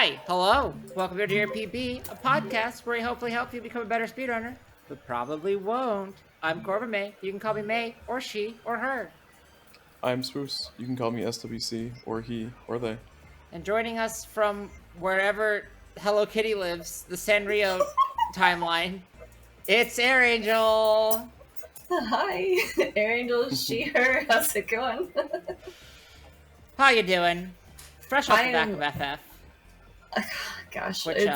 Hi, hello. Welcome to Dear PB, a podcast where we hopefully help you become a better speedrunner, but probably won't. I'm Corbin May. You can call me May, or she, or her. I'm Swoos. You can call me SWC, or he, or they. And joining us from wherever Hello Kitty lives, the Sanrio timeline, it's AirAngel. Hi, AirAngel, she, her. How's it going? How you doing? Fresh off the back of FF. Gosh, Which,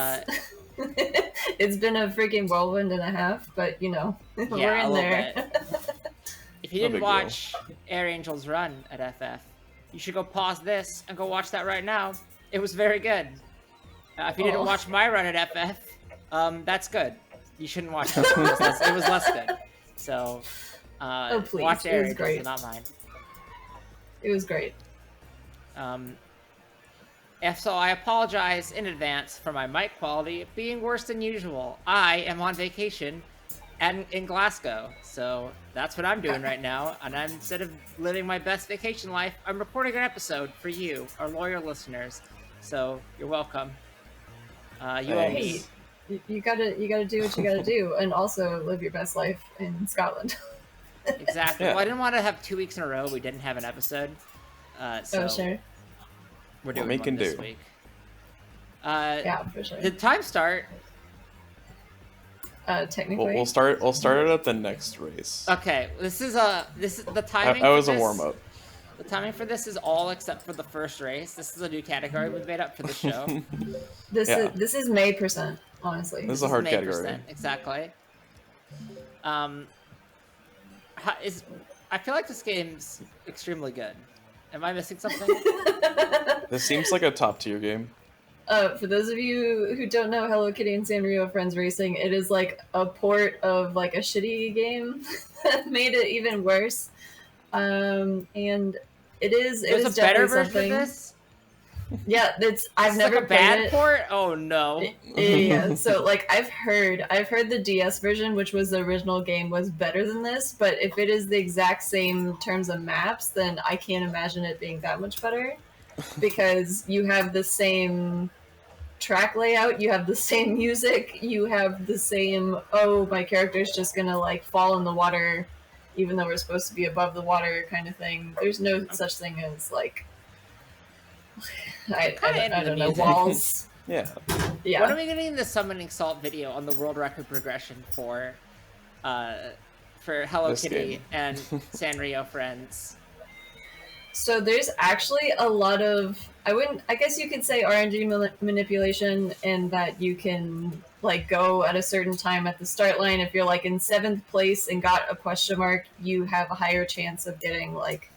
it's been a freaking whirlwind and a half, but you know, we're in there. If you didn't watch AirAngel's run at FF, you should go pause this and go watch that right now. It was very good. If you didn't watch my run at FF, that's good. You shouldn't watch it. It was less good. So, please. Watch AirAngel's, not mine. It was great. So I apologize in advance for my mic quality being worse than usual. I am on vacation in Glasgow, so that's what I'm doing right now. And instead of living my best vacation life, I'm recording an episode for you, our loyal listeners. So you're welcome. You gotta do what you gotta do, and also live your best life in Scotland. Exactly. Yeah. Well, I didn't want to have 2 weeks in a row we didn't have an episode. Sure. We're doing we one can this do. week. Yeah, for sure. Did time start? Technically, We'll start it at the next race. Okay, this is the timing. That was for a this- warm up. The timing for this is all except for the first race. This is a new category we've made up for the show. this is May %, honestly. This is a hard May category. %, exactly. I feel like this game's extremely good. Am I missing something? This seems like a top tier game. For those of you who don't know Hello Kitty and Sanrio Friends Racing, it is like a port of like a shitty game that made it even worse. And it is better definitely version something. of this? Yeah, I've never like a played bad it. port? Oh no. Yeah, so like I've heard the DS version, which was the original game, was better than this, but if it is the exact same terms of maps, then I can't imagine it being that much better. Because you have the same track layout, you have the same music, you have the same, my character's just gonna like fall in the water even though we're supposed to be above the water kind of thing. There's no such thing as like I don't know, walls. Yeah. Yeah. When are we getting the summoning salt video on the world record progression for Hello This Kitty game. and Sanrio Friends? So there's actually a lot of, I guess you could say RNG manipulation, and that you can like go at a certain time at the start line. If you're like in 7th place and got a question mark, you have a higher chance of getting like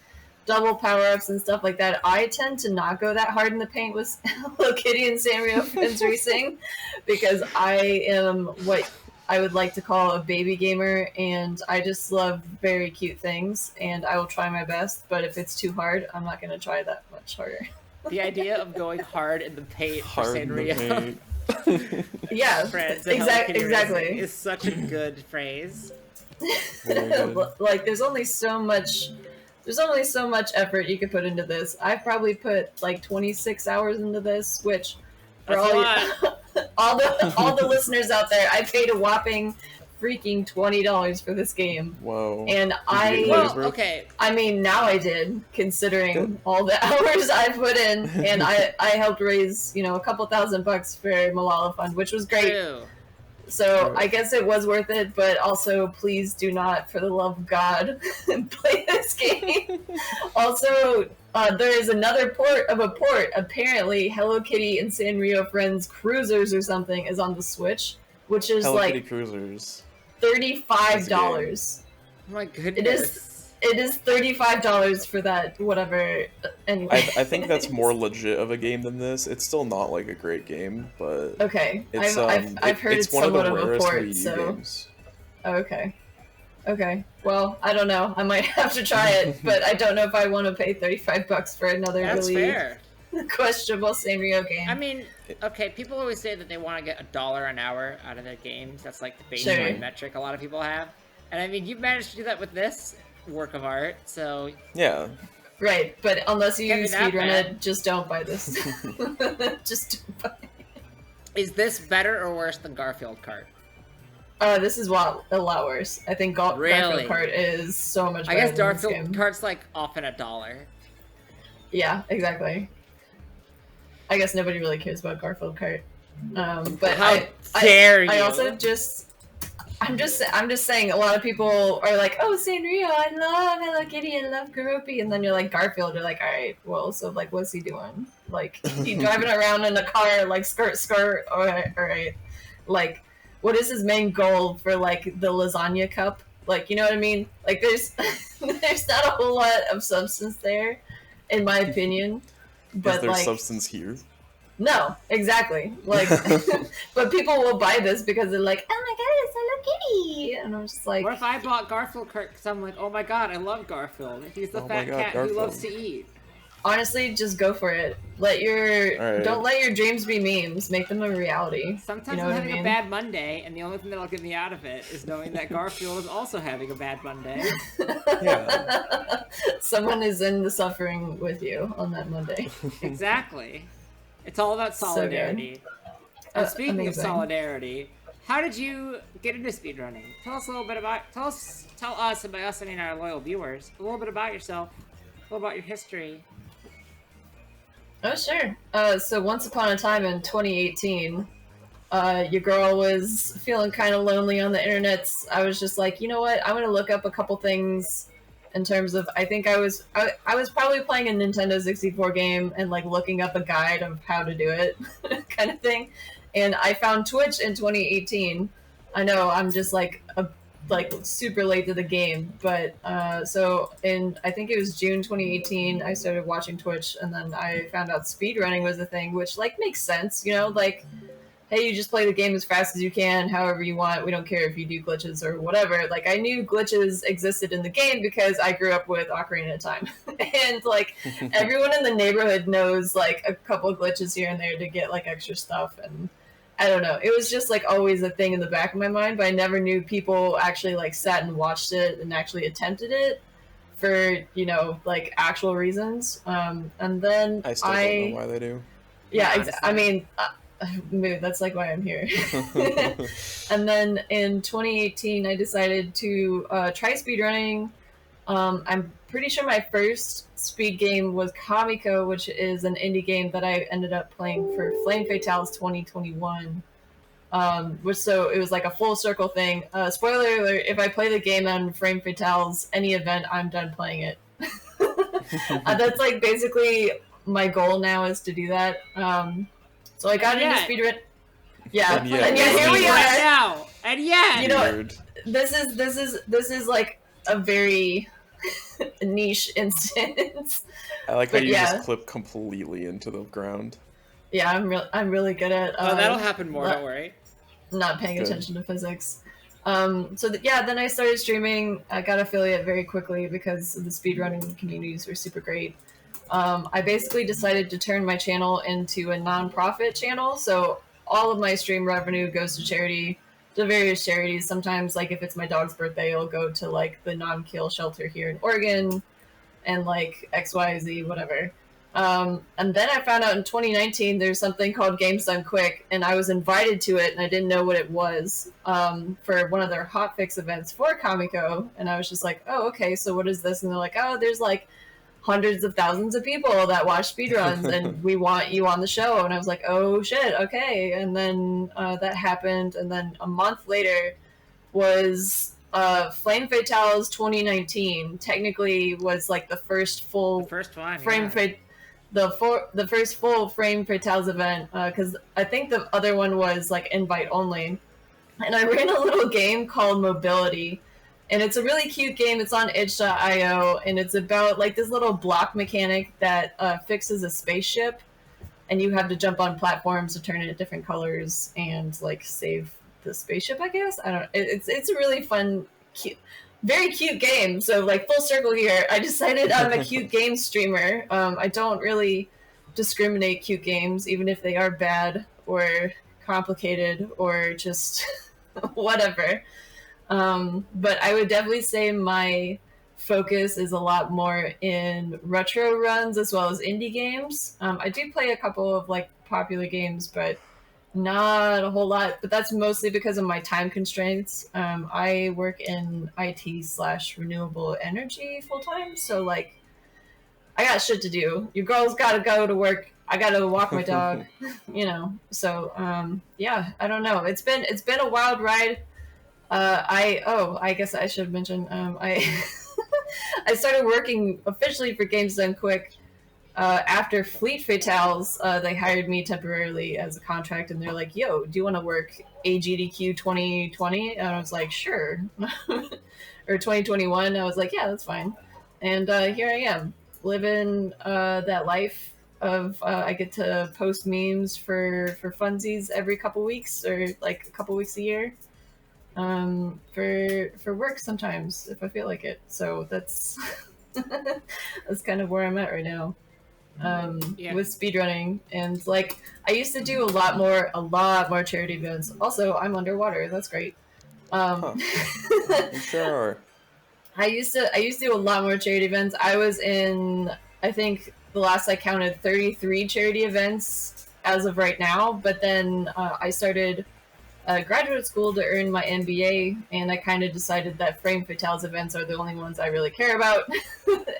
double power-ups and stuff like that. I tend to not go that hard in the paint with Hello Kitty and Sanrio Friends Racing because I am what I would like to call a baby gamer, and I just love very cute things, and I will try my best, but if it's too hard, I'm not going to try that much harder. The idea of going hard in the paint for Sanrio Yeah, Friends and Hello Kitty exactly. Racing is such a good phrase. Like there's only so much effort you could put into this. I've probably put like 26 hours into this, which for all the listeners out there, I paid a whopping freaking $20 for this game. Whoa. And okay. I mean, now I did, considering all the hours I put in, and I helped raise, a couple $1,000 for Malala Fund, which was great. True. So I guess it was worth it, but also please do not, for the love of God, play this game. Also, there is another port. Apparently, Hello Kitty and Sanrio Friends Cruisers or something is on the Switch, which is Hello like Kitty Cruisers. $35. Oh my goodness. It is $35 for that, whatever. Anyway. I think that's more legit of a game than this. It's still not like a great game, but okay. it's, I've heard it's one of the somewhat of a rarest port, Wii U so games. Okay. Well, I don't know. I might have to try it, but I don't know if I want to pay $35 for another That's really fair. questionable Sanrio game. I mean, okay, people always say that they want to get $1 an hour out of their games. That's like the baseline metric a lot of people have. And I mean, you've managed to do that with this work of art, so Yeah. Right, but unless you Can't be that speedrun bad. it, just don't buy this. Just don't buy it. Is this better or worse than Garfield Kart? This is a lot worse. I think Garfield Really? Kart is so much I better guess than this Garfield game. Kart's like often $1. Yeah, exactly. I guess nobody really cares about Garfield Kart. But How dare I you? also I'm just saying a lot of people are like, oh, Sanrio, I love Hello Kitty, I love Garoopy, and then you're like Garfield, you're like, all right, well, so like, what's he doing? Like, he driving around in a car, like skirt, all right, like, what is his main goal for like the lasagna cup? Like, you know what I mean? Like, there's there's not a whole lot of substance there, in my opinion. Is But there like, substance here? no, exactly. Like, but people will buy this because they're like, oh my god, it's Hello Kitty, and I'm just like, What if I bought Garfield Kart because I'm like, oh my god, I love Garfield. He's the Oh my fat God, cat who loves Garfield. to eat. honestly, just go for it. Alright. Don't let your dreams be memes. Make them a reality. Sometimes You know I'm what I having a mean? bad Monday, and the only thing that'll get me out of it is knowing that Garfield is also having a bad Monday. Yeah. Someone is in the suffering with you on that Monday. Exactly. It's all about So good. solidarity. And speaking of Amazing. solidarity, how did you get into speedrunning? Tell us a little bit about tell us, and by us I mean our loyal viewers, a little bit about yourself, a little about your history. Oh, sure. So once upon a time in 2018, your girl was feeling kind of lonely on the internet. I was just like, you know what? I'm gonna look up a couple things in terms of. I think I was probably playing a Nintendo 64 game and like looking up a guide of how to do it, kind of thing. And I found Twitch in 2018. I know I'm just like super late to the game, but so in I think it was June 2018, I started watching Twitch, and then I found out speedrunning was a thing, which like makes sense, you know, like hey, you just play the game as fast as you can, however you want. We don't care if you do glitches or whatever. Like, I knew glitches existed in the game because I grew up with Ocarina of Time. And, like, everyone in the neighborhood knows, like, a couple of glitches here and there to get, like, extra stuff. And I don't know. It was just, like, always a thing in the back of my mind, but I never knew people actually, like, sat and watched it and actually attempted it for, you know, like, actual reasons. And then I still don't know why they do. yeah, I mean, that's like why I'm here. And then in 2018, I decided to try speedrunning. I'm pretty sure my first speed game was Kamiko, which is an indie game that I ended up playing for Flame Fatales 2021. Which so it was like a full circle thing. Spoiler alert: if I play the game on Flame Fatales, any event, I'm done playing it. That's like basically my goal now is to do that. So I got into speedrun. Yeah, And yet, and yet here we right are. now, and yet You know, Weird. this is like a very niche instance. I like how But you yeah. just clip completely into the ground. Yeah, I'm really good at. oh, that'll happen more. Don't worry. Not paying Good. attention to physics. Then I started streaming. I got affiliate very quickly because the speedrunning communities were super great. I basically decided to turn my channel into a non-profit channel, so all of my stream revenue goes to charity, to various charities. Sometimes, like, if it's my dog's birthday, it'll go to, like, the non-kill shelter here in Oregon, and, like, XYZ, whatever. And then I found out in 2019 there's something called Games Done Quick, and I was invited to it, and I didn't know what it was, for one of their hotfix events for Kamiko, and I was just like, oh, okay, so what is this? And they're like, oh, there's, like, hundreds of thousands of people that watch speedruns and we want you on the show. And I was like, oh shit, okay. And then that happened, and then a month later was Flame Fatales 2019 technically was like the first full The first one. the first full Flame Fatales event, because I think the other one was like invite only. And I ran a little game called Mobility, and it's a really cute game. It's on itch.io, and it's about like this little block mechanic that fixes a spaceship, and you have to jump on platforms to turn it into different colors and like save the spaceship, I guess. I don't. It's a really fun, cute, very cute game. So like full circle here, I decided I'm a cute game streamer. I don't really discriminate cute games, even if they are bad or complicated or just whatever. But I would definitely say my focus is a lot more in retro runs as well as indie games. I do play a couple of like popular games, but not a whole lot. But that's mostly because of my time constraints. I work in IT/renewable energy full time, so like I got shit to do. Your girl's got to go to work. I got to walk my dog, you know. So yeah, I don't know. It's been a wild ride. I guess I should mention I I started working officially for Games Done Quick after Fleet Fatales. They hired me temporarily as a contract, and they're like, "Yo, do you want to work AGDQ 2020?" And I was like, "Sure," or 2021. I was like, "Yeah, that's fine." And here I am, living that life of I get to post memes for funsies every couple weeks or like a couple weeks a year for work sometimes if I feel like it. So that's that's kind of where I'm at right now with speedrunning. And like I used to do a lot more charity events. Also, I'm underwater. That's great. You sure are. I used to do a lot more charity events. I was in, I think the last I counted, 33 charity events as of right now. But then I started graduate school to earn my MBA, and I kind of decided that Frame Fatales events are the only ones I really care about,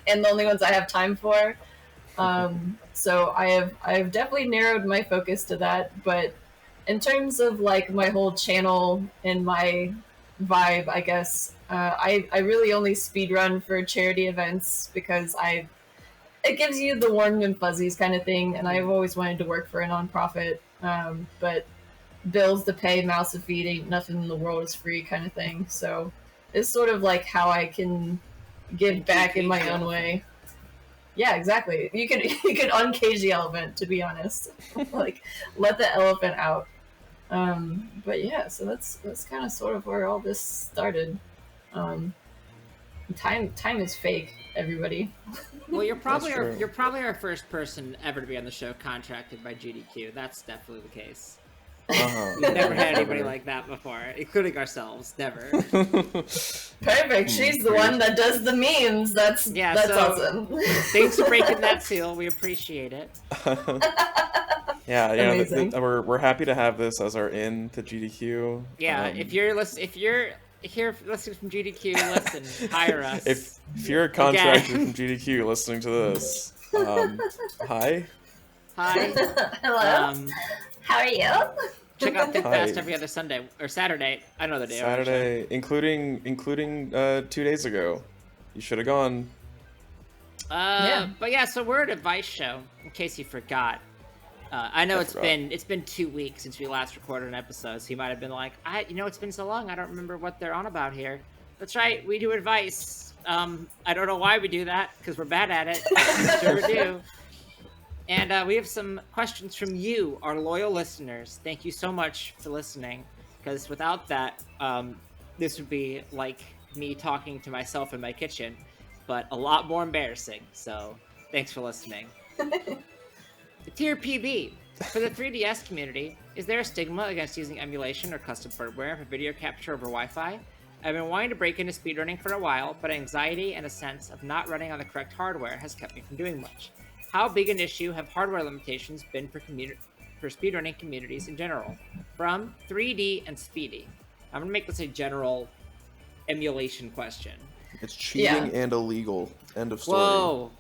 and the only ones I have time for. So I have definitely narrowed my focus to that. But in terms of like my whole channel and my vibe, I guess I really only speedrun for charity events because it gives you the warm and fuzzies kind of thing, and I've always wanted to work for a nonprofit, but bills to pay, mouths to feed, ain't nothing in the world is free kind of thing. So it's sort of like how I can give back in my own way. Yeah, exactly. You could uncage the elephant, to be honest. Like let the elephant out. But yeah, so that's kind of sort of where all this started. Time is fake, everybody. Well, you're probably our first person ever to be on the show contracted by GDQ. That's definitely the case. We've never had anybody like that before, including ourselves. Never. Perfect. She's the one that does the memes. That's awesome. Thanks for breaking that seal. We appreciate it. Yeah, we're happy to have this as our in to GDQ. Yeah, if you're here listening from GDQ, listen, hire us. If you're a contractor from GDQ listening to this, hi. Hi. Hello. How are you? Check out Think Fast every other Sunday or Saturday. I know the day. Saturday, including 2 days ago. You should have gone. But yeah, so we're an advice show. In case you forgot, I know it's been 2 weeks since we last recorded an episode, so you might have been like, it's been so long, I don't remember what they're on about here. That's right, we do advice. I don't know why we do that because we're bad at it. We sure do. And we have some questions from you, our loyal listeners. Thank you so much for listening, because without that, this would be like me talking to myself in my kitchen, but a lot more embarrassing. So thanks for listening. The tier PB. For the 3DS community, is there a stigma against using emulation or custom firmware for video capture over Wi-Fi? I've been wanting to break into speedrunning for a while, but anxiety and a sense of not running on the correct hardware has kept me from doing much. How big an issue have hardware limitations been for speedrunning communities in general? From 3D and Speedy. I'm going to make this a general emulation question. It's cheating and illegal. End of story. Whoa.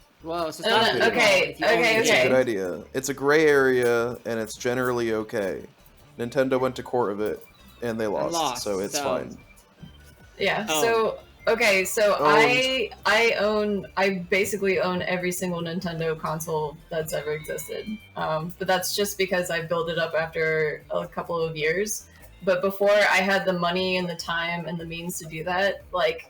So okay. It's a good idea. It's a gray area, and it's generally okay. Nintendo went to court of it, and they lost, so it's fine. Yeah, so I basically own every single Nintendo console that's ever existed. But that's just because I built it up after a couple of years. But before I had the money and the time and the means to do that, like,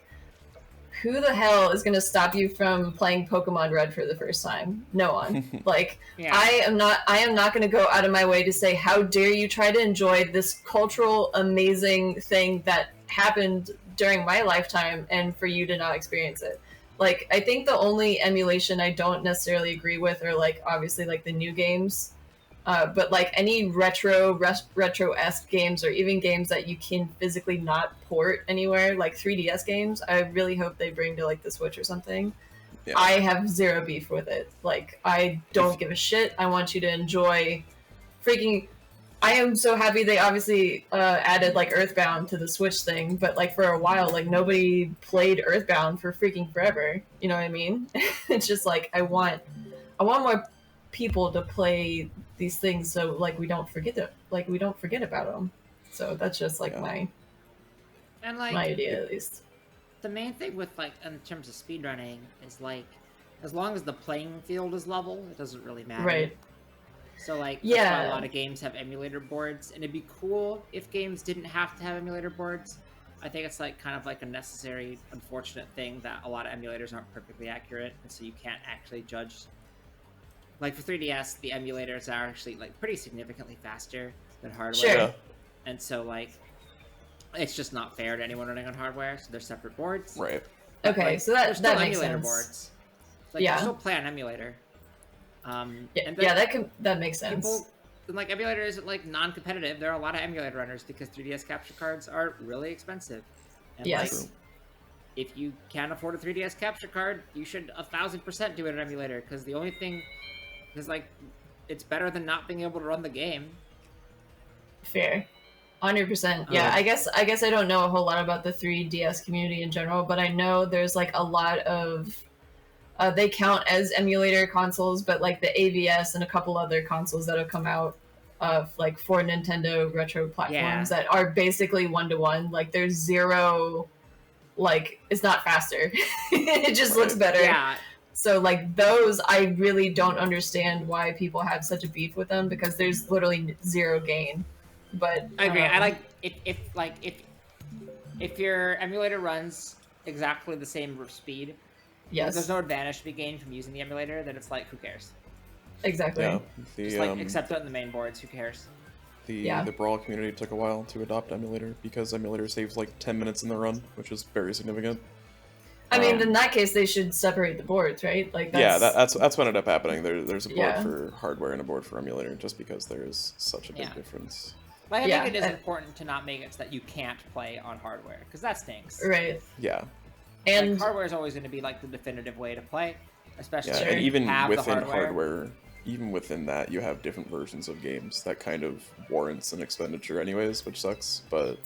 who the hell is going to stop you from playing Pokemon Red for the first time? No one. Like, yeah. I am not going to go out of my way to say, how dare you try to enjoy this cultural, amazing thing that happened during my lifetime and for you to not experience it. Like, I think the only emulation I don't necessarily agree with are, like, obviously, like, the new games. But like any retro-esque games, or even games that you can physically not port anywhere, like 3DS games, I really hope they bring to like the Switch or something. Yeah. I have zero beef with it. Like, I don't give a shit. I want you to enjoy freaking. I am so happy they obviously added like Earthbound to the Switch thing, but like for a while, like nobody played Earthbound for freaking forever. You know what I mean? It's just like I want more people to play these things, so like we don't forget about them. So that's just like my idea, at least. The main thing with like in terms of speedrunning is like as long as the playing field is level, it doesn't really matter. Right. So like that's why a lot of games have emulator boards, and it'd be cool if games didn't have to have emulator boards. I think it's like kind of like a necessary, unfortunate thing that a lot of emulators aren't perfectly accurate, and so you can't actually judge. Like for 3DS, the emulators are actually like pretty significantly faster than hardware. Sure. And so like it's just not fair to anyone running on hardware, so they're separate boards. Right. Okay, like, so that makes emulator sense. Boards. Like, you still play on emulator. That makes sense. People, like, emulator isn't like non-competitive. There are a lot of emulator runners because 3DS capture cards are really expensive. And yes. Like, if you can't afford a 3DS capture card, you should 1000% do it on emulator, because the only thing is like it's better than not being able to run the game. Fair. 100%. Yeah, I guess I don't know a whole lot about the 3DS community in general, but I know there's like a lot of they count as emulator consoles, but like the AVS and a couple other consoles that have come out of like for Nintendo retro platforms that are basically 1-to-1. Like there's zero, like it's not faster. It just looks better. Yeah. So like those, I really don't understand why people have such a beef with them, because there's literally zero gain. But I agree. I like if your emulator runs exactly the same speed, there's no advantage to be gained from using the emulator, then it's like, who cares? Exactly. Yeah. Just like accept it on the main boards. Who cares? The Brawl community took a while to adopt emulator because emulator saves like 10 minutes in the run, which is very significant. I mean, in that case, they should separate the boards, right? Like that's what ended up happening. There's a board for hardware and a board for emulator, just because there's such a big difference. Like, I think it is important to not make it so that you can't play on hardware, because that stinks. Right. Yeah. And like, hardware is always going to be like the definitive way to play, especially if and even have within the hardware, even within that, you have different versions of games that kind of warrants an expenditure anyways, which sucks. But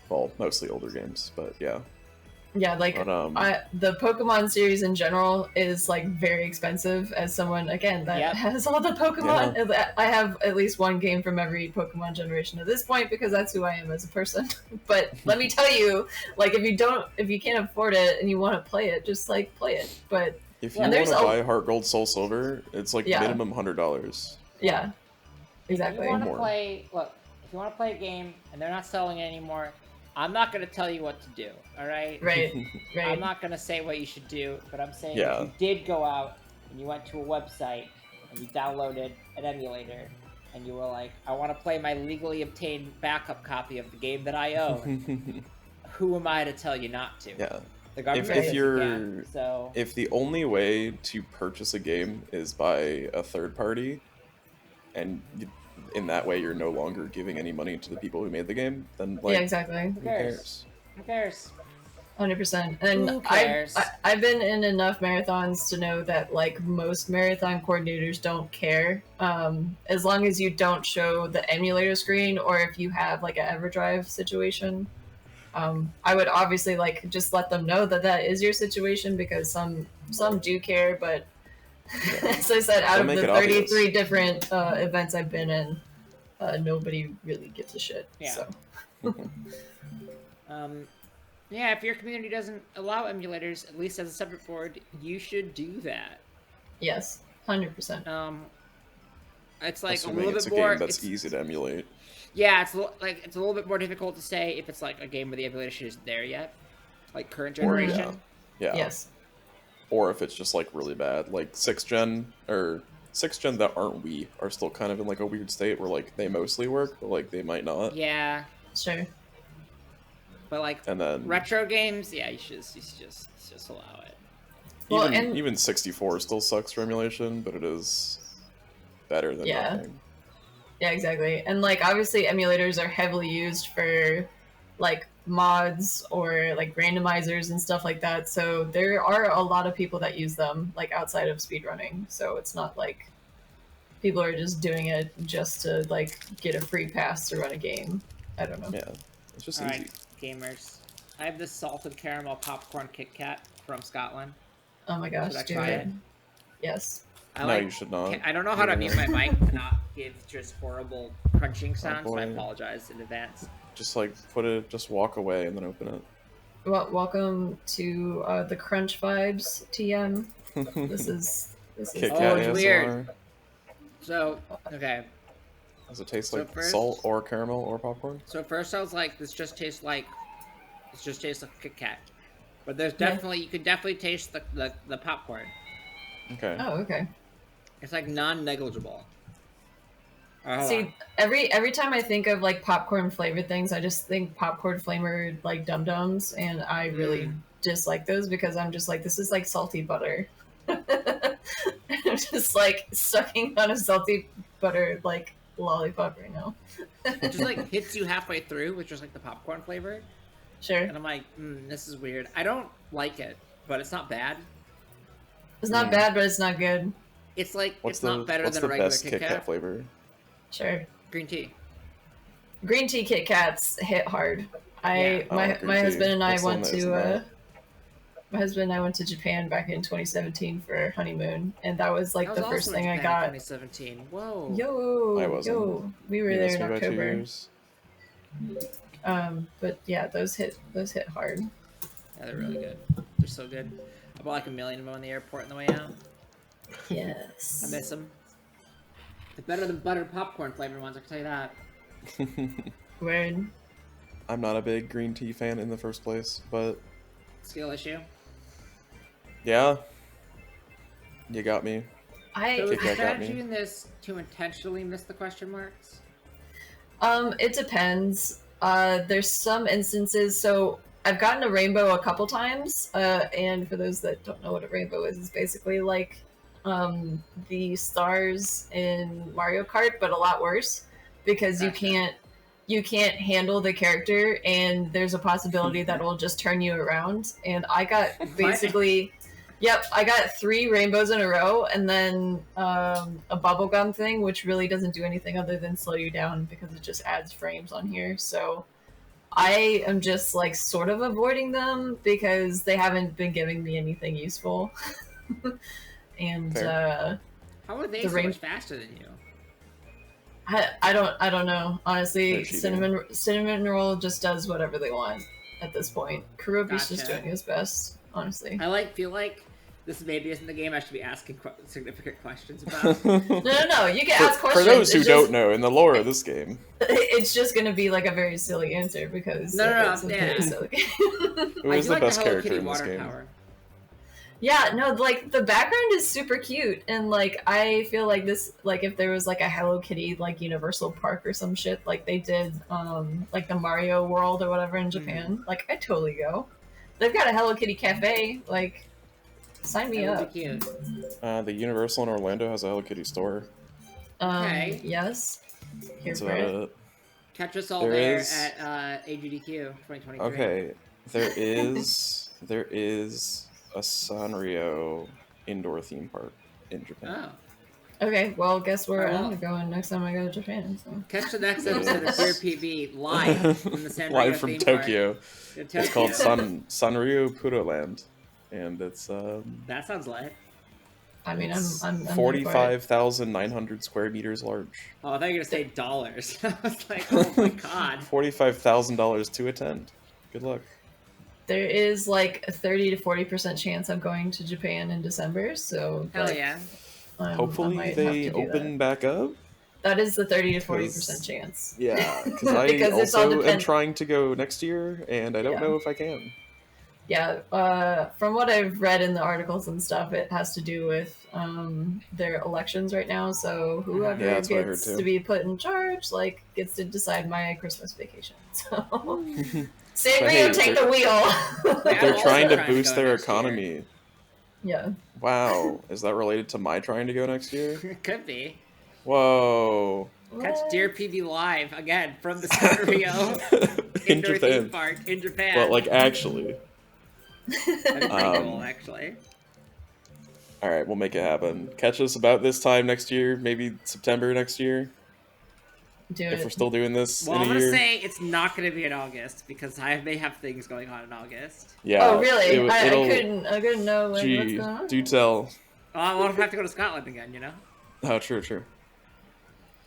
well, mostly older games, but yeah. Yeah, like the Pokemon series in general is like very expensive. As someone again that has all the Pokemon, I have at least one game from every Pokemon generation at this point, because that's who I am as a person. But let me tell you, like if you can't afford it and you want to play it, just like play it. But if you want to buy Heart Gold, Soul Silver, it's like minimum $100. Yeah, exactly. If you want to play, if you want to play a game and they're not selling it anymore, I'm not going to tell you what to do, all right? Right. I'm not going to say what you should do, but I'm saying if you did go out and you went to a website and you downloaded an emulator and you were like, I want to play my legally obtained backup copy of the game that I own, who am I to tell you not to? Yeah. The government if the only way to purchase a game is by a third party, and in that way you're no longer giving any money to the people who made the game, then like, exactly. Who cares? 100%. And I've been in enough marathons to know that like most marathon coordinators don't care, as long as you don't show the emulator screen, or if you have like an EverDrive situation. I would obviously like just let them know that is your situation, because some do care, but as I said, out of the 33 different events I've been in, nobody really gives a shit. Yeah. So. If your community doesn't allow emulators, at least as a separate board, you should do that. Yes, 100%. It's like assuming a little it's bit more. Game that's easy to emulate. Yeah, it's a little bit more difficult to say if it's like a game where the emulation isn't there yet, like current generation. Yeah. Yes. Or if it's just like really bad, like 6th gen that aren't Wii are still kind of in like a weird state where like they mostly work, but like they might not. Yeah. Sure. But like retro games, you should just allow it. Even 64 still sucks for emulation, but it is better than Yeah. nothing. Yeah, exactly. And like obviously emulators are heavily used for like mods or like randomizers and stuff like that. So there are a lot of people that use them like outside of speedrunning. So it's not like people are just doing it just to like get a free pass to run a game. I don't know. Yeah, it's just All easy. right, gamers. I have this salted caramel popcorn Kit Kat from Scotland. Oh my gosh, Should I do try it. it? Yes. I No, like. you should not. I don't know how to mute my mic to not give just horrible crunching sounds, so I boy. apologize in advance. Just like just walk away and then open it. Well, welcome to the Crunch Vibes TM. This is Kit Oh, Kat it's ASMR. weird. So, okay. Does it taste So like first- salt or caramel or popcorn? So at first I was like, this just tastes like Kit Kat. But there's definitely, you could definitely taste the popcorn. Okay. Oh, okay. It's like non-negligible. Hold See, on. every time I think of like popcorn flavored things, I just think popcorn flavored like Dum Dums, and I really dislike those because I'm just like, this is like salty butter. I'm just like sucking on a salty butter like lollipop right now. It just like hits you halfway through, which is like the popcorn flavor. Sure. And I'm like, this is weird. I don't like it, but it's not bad. It's not bad, but it's not good. It's like, What's it's not better what's than the a regular best Kit Kit Kat. Kat flavor? Sure. Green tea. Green tea Kit Kats hit hard. Yeah. My green tea. husband and I What's the one went that isn't to that? my husband and I went to Japan back in 2017 for our honeymoon, and that was like I was the first also in thing I Japan in got. 2017. Whoa. Yo, I wasn't. we were You there missed in me by 2 October. years. But yeah, those hit hard. Yeah, they're really good. They're so good. I bought like 1 million of them on the airport on the way out. I Yes. miss them. They're better than buttered popcorn flavored ones, I can tell you that. Word. I'm not a big green tea fan in the first place, but Skill issue. yeah, you got me. So I is the Kit Kat got strategy me. in this to intentionally miss the question marks? It depends. There's some instances. So I've gotten a rainbow a couple times. And for those that don't know what a rainbow is, it's basically like the stars in Mario Kart, but a lot worse because Gotcha. you can't handle the character, and there's a possibility that it'll just turn you around. And I got basically. Yep, I got 3 rainbows in a row, and then a bubblegum thing, which really doesn't do anything other than slow you down because it just adds frames on here. So I am just like sort of avoiding them because they haven't been giving me anything useful. And Fair. How are they The so rain- much faster than you? I don't know. Honestly, They're cheating. cinnamon roll just does whatever they want at this point. Kurobi's just Gotcha. doing his best, honestly. I feel like this maybe isn't the game I should be asking significant questions about. No, you can ask For questions. those who It's don't just- know, in the lore of this game, It's just gonna be like a very silly answer because No, it's a yeah. very silly game. who is I do the like best the Hello character Kitty in this water game? tower. Yeah, no, like the background is super cute, and like I feel like this, like if there was like a Hello Kitty like Universal Park or some shit, like they did, like the Mario World or whatever in Japan, like I'd totally go. They've got a Hello Kitty cafe, like sign me That would up. be cute. The Universal in Orlando has a Hello Kitty store. Okay. Yes. Here That's for about it. it. Catch us all There there is- at AGDQ 2023. Okay, there is a Sanrio indoor theme park in Japan. Oh. Okay, well, guess where Oh, well. I'm going next time I go to Japan. So. Catch the next episode of Beer PB live from the Sanrio Live from theme park Tokyo. in It's called Tokyo. Sanrio Puroland, and it's That sounds lit. I mean, it's I'm there for it. 45,900 square meters large. Oh, I thought you were gonna say dollars. I was like, oh my god. $45,000 to attend. Good luck. There is like a 30 to 40% chance I'm going to Japan in December, so Hell like, yeah. I Hopefully might have they to do open back up. That is the 30 to 40% 'Cause- chance. Yeah, because I Because it's all also am depend- trying to go next year, and I don't Yeah. know if I can. Yeah, from what I've read in the articles and stuff, it has to do with their elections right now. So whoever Yeah, that's what I heard gets too. to be put in charge, like, gets to decide my Christmas vacation. So, Sanrio, hey, take the wheel. I'm They're also trying to trying to boost go their next year. yeah. economy. Wow, is that related to my trying to go next year? It could be. Whoa. Catch What? Deer PB live again from the Sanrio In indoor Japan. theme park in Japan. But like actually. That'd be pretty cool, actually. All right, we'll make it happen. Catch us about this time next year, maybe September next year, Do if it. we're still doing this Well, in I'm a gonna year. say it's not gonna be in August because I may have things going on in August. Yeah. Oh really? I It'll. couldn't know like what's Gee, going on. do tell. Well, I won't have to go to Scotland again, you know. Oh, true.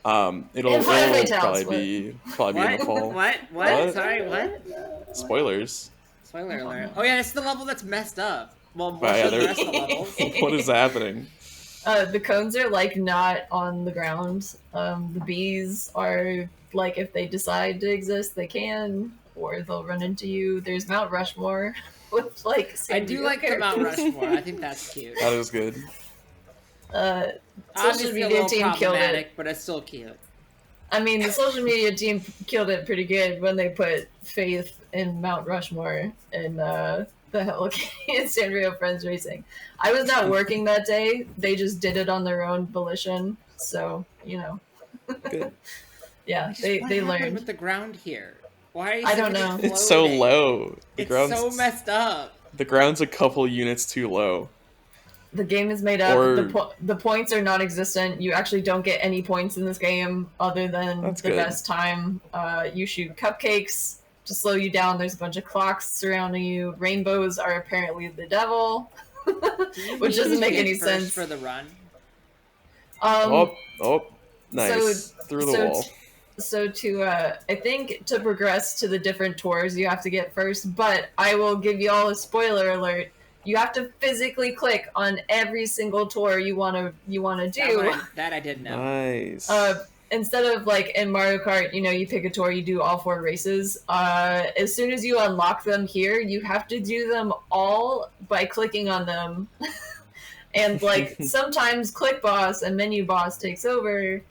And It'll Five probably Tales, be in What? the fall. What? Sorry, what? Spoilers. Spoiler alert. Oh yeah, it's the level that's messed up. Well, more Wow, yeah, so than the they're- rest of the levels. What is happening? The cones are like not on the ground. The bees are like if they decide to exist, they can, or they'll run into you. There's Mount Rushmore with like. I do Sanrio like the Mount characters. Rushmore. I think that's cute. That is good. Social Obviously a media little team killed it. problematic, but it's still cute. I mean, the social media team killed it pretty good when they put Faith in Mount Rushmore and the Hello Kitty and Sanrio Friends Racing. I was not working that day. They just did it on their own volition. So, you know. Good. Yeah, Just they what happened learned. with the ground here. Why are you I don't suddenly know. It's so floating? low. It's so messed up. The ground's a couple units too low. The game is made up. Or- The points are non-existent. You actually don't get any points in this game other than That's the good. best time. You shoot cupcakes to slow you down. There's a bunch of clocks surrounding you. Rainbows are apparently the devil, which doesn't make any First sense. for the run. Nice. Through the so wall. So I think to progress to the different tours, you have to get first. But I will give you all a spoiler alert. You have to physically click on every single tour you wanna do. That I did know. Nice. Instead of like in Mario Kart, you pick a tour, you do all 4 races. As soon as you unlock them here, you have to do them all by clicking on them. And like sometimes click boss and menu boss takes over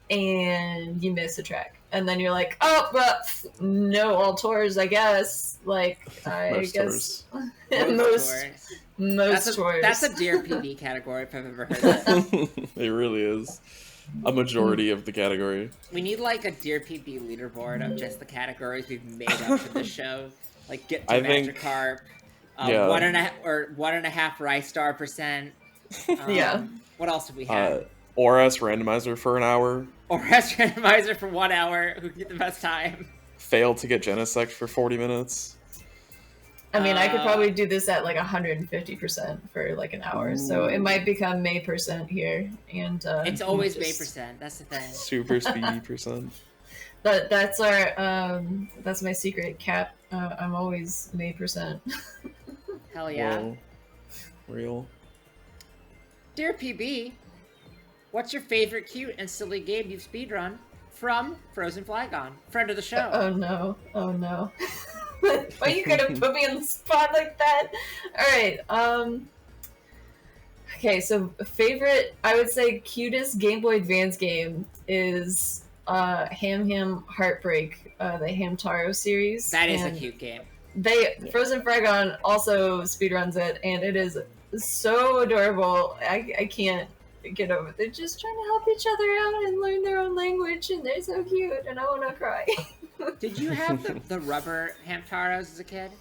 and you miss a track. And then you're like, oh, well, no, all tours, I guess. Like, I Most guess. Tours. Most tours. That's a Deer PD category if I've ever heard that. It really is. A majority of the category. We need like a Deer PB leaderboard of just the categories we've made up for this show. Like get to I think- Magikarp, yeah. 1.5 Rice Star %. Yeah. What else do we have? ORAS randomizer for an hour. Or Rest Randomizer for 1 hour. Who can get the best time? Failed to get Genesect for 40 minutes. I mean, I could probably do this at like 150% for like an hour, so it might become May % here, and It's always May just- %. That's the thing. Super speedy percent. That's our that's my secret cap. I'm always May %. Hell yeah. Whoa. Real. Dear PB, what's your favorite cute and silly game you've speedrun? From Frozen Flygon, friend of the show. Oh no! Oh no! Why are you gonna put me on the spot like that? All right. Okay, so favorite, I would say cutest Game Boy Advance game is Ham Ham Heartbreak, the Hamtaro series. That is a And cute game. Frozen Frygon also speedruns it, and it is so adorable. I can't get over it. They're just trying to help each other out and learn their own language, and they're so cute, and I want to cry. Did you have the rubber Hamtaros as a kid?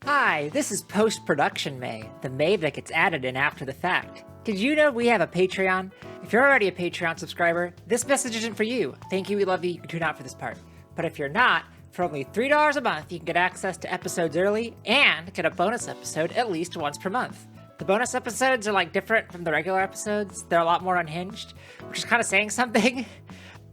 Hi, this is post-production May, the May that gets added in after the fact. Did you know we have a Patreon? If you're already a Patreon subscriber, this message isn't for you. Thank you, we love you, you can tune out for this part. But if you're not, for only $3 a month, you can get access to episodes early and get a bonus episode at least once per month. The bonus episodes are like different from the regular episodes. They're a lot more unhinged, which is kind of saying something.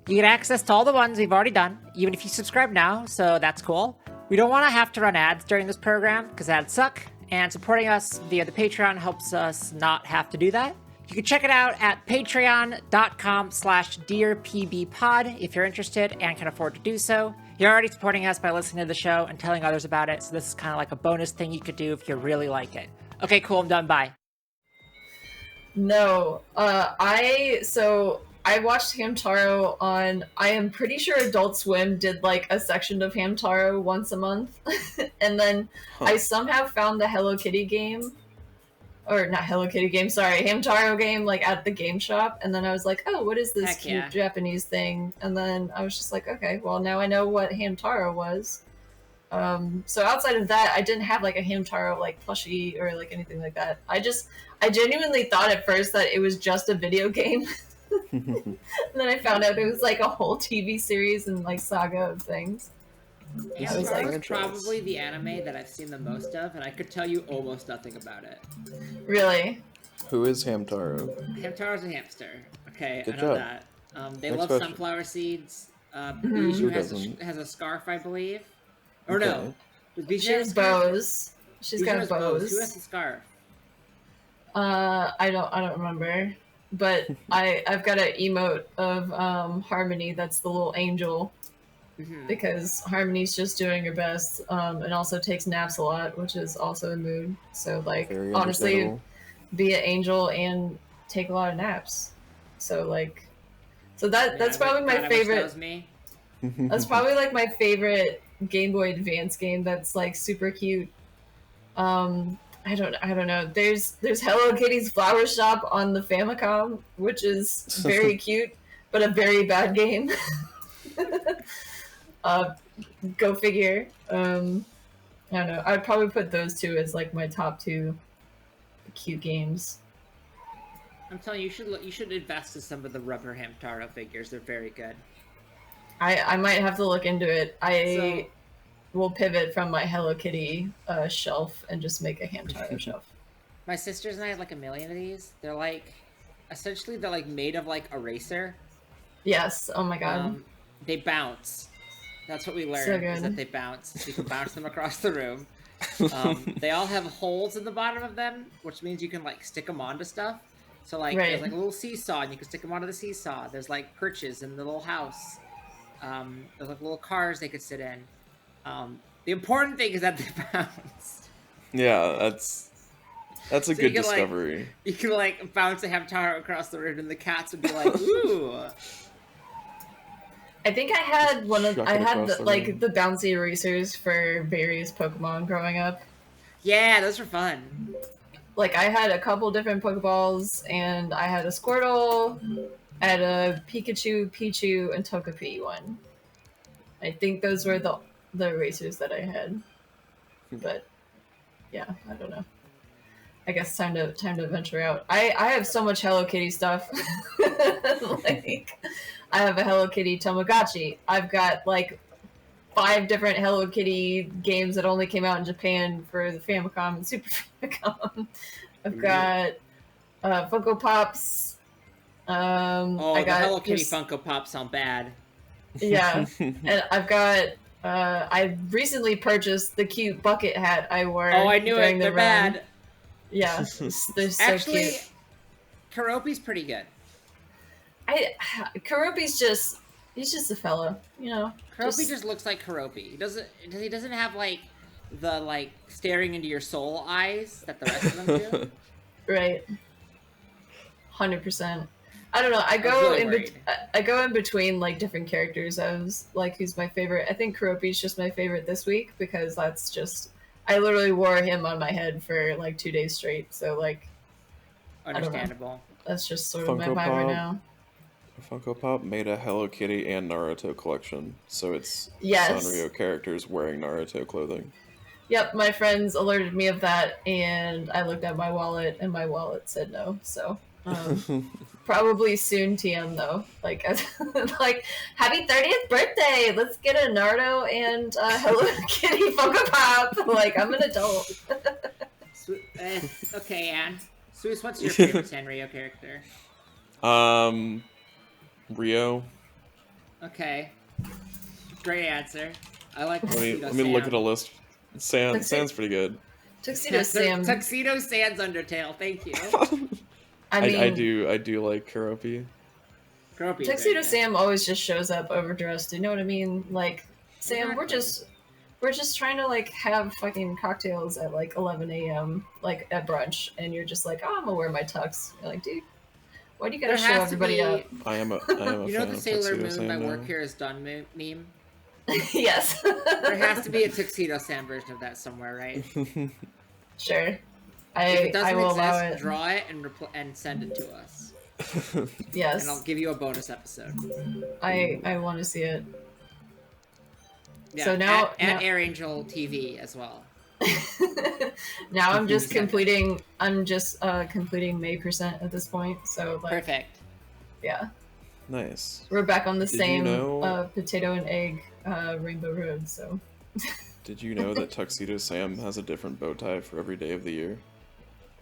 You get access to all the ones we've already done, even if you subscribe now, so that's cool. We don't want to have to run ads during this program, because ads suck, and supporting us via the Patreon helps us not have to do that. You can check it out at patreon.com/dearpbpod if you're interested and can afford to do so. You're already supporting us by listening to the show and telling others about it, so this is kind of like a bonus thing you could do if you really like it. Okay, cool, I'm done, bye. No, I watched Hamtaro on. I am pretty sure Adult Swim did like a section of Hamtaro once a month, and then I somehow found the Hello Kitty game or not Hello Kitty game, sorry, Hamtaro game, like at the game shop, and then I was like, oh, what is this Heck cute yeah. Japanese thing? And then I was just like, okay, well now I know what Hamtaro was. So outside of that, I didn't have like a Hamtaro like plushie or like anything like that. I genuinely thought at first that it was just a video game. And then I found out it was like a whole TV series and like saga of things. This is a Hamtaro is franchise. probably the anime that I've seen the most of, and I could tell you almost nothing about it. Really? Who is Hamtaro? Hamtaro's a hamster. Okay, Good I know job. that. They Next love question. sunflower seeds. Who Bijou doesn't? has a scarf, I believe. Or Okay. no. Does Bijou She have a has scarf? bows. She's Bijou got has bows. Who has the scarf? I don't remember. But I've got an emote of Harmony that's the little angel, Mhm. because Harmony's just doing her best, and also takes naps a lot, which is also a mood. So like Very honestly, understandable. be an angel and take a lot of naps. So like, so that's Yeah, probably God, my I wish that favorite. was me. That's probably like my favorite Game Boy Advance game. That's like super cute. I don't know. There's Hello Kitty's Flower Shop on the Famicom, which is very cute, but a very bad game. uh, go figure. I don't know. I'd probably put those two as like my top two cute games. I'm telling you, you should invest in some of the rubber Hamtaro figures. They're very good. I might have to look into it. So, Will pivot from my Hello Kitty shelf and just make a Hamtaro shelf. my sisters and I have like a million of these. They're like, essentially, they're like made of like eraser. Yes. Oh my god. They bounce. That's what we learned. So Is good. that they bounce. You can bounce them across the room. They all have holes in the bottom of them, which means you can like stick them onto stuff. So like, Right. there's like a little seesaw, and you can stick them onto the seesaw. There's like perches in the little house. There's like little cars they could sit in. The important thing is that they bounce. Yeah, that's a So good you can, like, discovery. You can like bounce a Hamtaro across the room, and the cats would be like, "Ooh." I think I had Chuck I it had across the, the like room. the bouncy erasers for various Pokemon growing up. Yeah, those are fun. Like I had a couple different Pokeballs, and I had a Squirtle, I had a Pikachu, Pichu, and Togepi one. I think those were the erasers that I had. But yeah, I don't know. I guess time to venture out. I have so much Hello Kitty stuff. Like I have a Hello Kitty Tamagotchi. I've got like 5 different Hello Kitty games that only came out in Japan for the Famicom and Super Famicom. I've got Funko Pops. Oh, I the got Hello Kitty just- Funko Pops sound bad. Yeah, and I've got. I recently purchased the cute bucket hat I wore. Oh, I knew during it. the They're run. bad. Yeah, they're so Actually, cute. Karopi's pretty good. Karopi's just he's just a fellow, you know. Karopi just looks like Karopi. He doesn't have like the like staring into your soul eyes that the rest of them do. Right. 100%. I don't know. I was go really in worried. I go in between like different characters. I was like, who's my favorite? I think Karopi's just my favorite this week because that's just I literally wore him on my head for like 2 days straight. So like Understandable. that's just sort of my Funko vibe right Pop. now. Funko Pop made a Hello Kitty and Naruto collection, so it's Yes. Sanrio characters wearing Naruto clothing. Yep, my friends alerted me of that, and I looked at my wallet, and my wallet said no. So probably soon TM though. Like, like happy 30th birthday! Let's get a Naruto and Hello Kitty Funko Pop. Like I'm an adult. Okay, Anne. Seuss, what's your favorite Sanrio character? Rio. Okay. Great answer. I like Let me Tuxedo look Sam. at a list. Sam's pretty good. Tuxedo Sam. Tuxedo Sans Undertale, thank you. I mean, I do like Karopi. Karopi is Tuxedo very good. Sam always just shows up overdressed. You know what I mean? Like Sam, we're just trying to like have fucking cocktails at like 11 a.m. like at brunch, and you're just like, oh, I'm gonna wear my tux. You're like, dude, why do you gotta There show has to everybody be- up? I am a You fan know the of Sailor Tuxedo Moon Sam "My now. work here is done" meme? Yes. There has to be a Tuxedo Sam version of that somewhere, right? Sure. If it I doesn't will allow exist, it. draw it and send it to us, Yes. and I'll give you a bonus episode. I want to see it. Yeah, So now at AirAngel TV as well. now I'm just Send it. completing. I'm just completing May percent at this point. So like, Perfect. yeah, Nice. we're back on the Did you same know- potato and egg Rainbow Road. So Did you know that Tuxedo Sam has a different bow tie for every day of the year?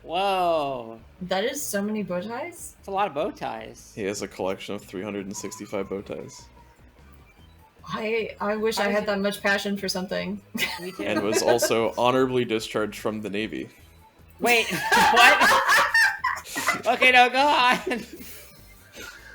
Whoa, that is so many bow ties. it's a lot of bow ties. He has a collection of 365 bow ties. I wish How I did had you- that much passion for something. Me too. And was also honorably discharged from the Navy. Wait, what? Okay, no, go on.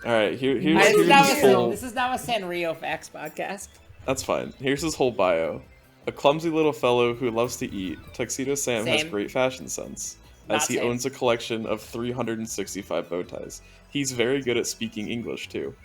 Alright, here's This is now his whole... a Sanrio Facts podcast. That's fine. Here's his whole bio. A clumsy little fellow who loves to eat, Tuxedo Sam has Same. great fashion sense, Not as he same. owns a collection of 365 bow ties. He's very good at speaking English, too.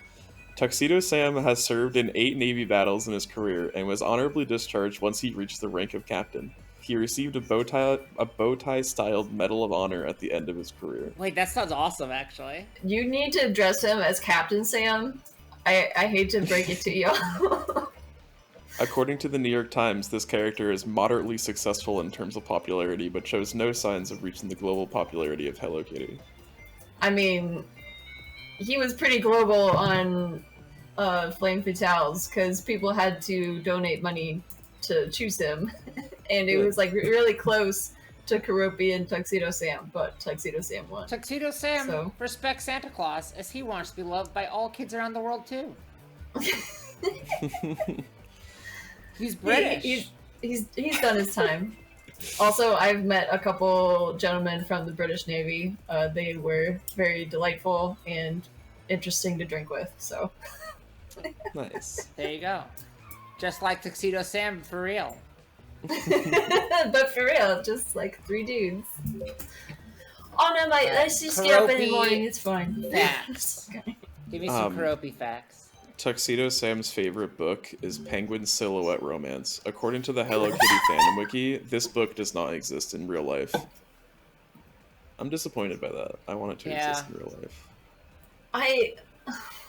Tuxedo Sam has served in 8 Navy battles in his career and was honorably discharged once he reached the rank of captain. He received a bow tie styled Medal of Honor at the end of his career. Wait, that sounds awesome, actually. You need to address him as Captain Sam. I hate to break it to y'all. According to the New York Times, this character is moderately successful in terms of popularity, but shows no signs of reaching the global popularity of Hello Kitty. I mean, he was pretty global on Flame Fatales because people had to donate money to choose him, and it was like really close to Karopi and Tuxedo Sam, but Tuxedo Sam won. Tuxedo Sam So- respects Santa Claus as he wants to be loved by all kids around the world too. He's British. He's done his time. Also, I've met a couple gentlemen from the British Navy. They were very delightful and interesting to drink with. So, Nice. There you go. Just like Tuxedo Sam for real. but for real, just like 3 dudes. Oh no, mate, let's just get up in the Karopi morning. It's fine. Facts. Okay. Give me some Um, Karopi facts. Tuxedo Sam's favorite book is Penguin Silhouette Romance. According to the Hello Kitty fandom wiki, this book does not exist in real life. I'm disappointed by that. I want it to exist in real life.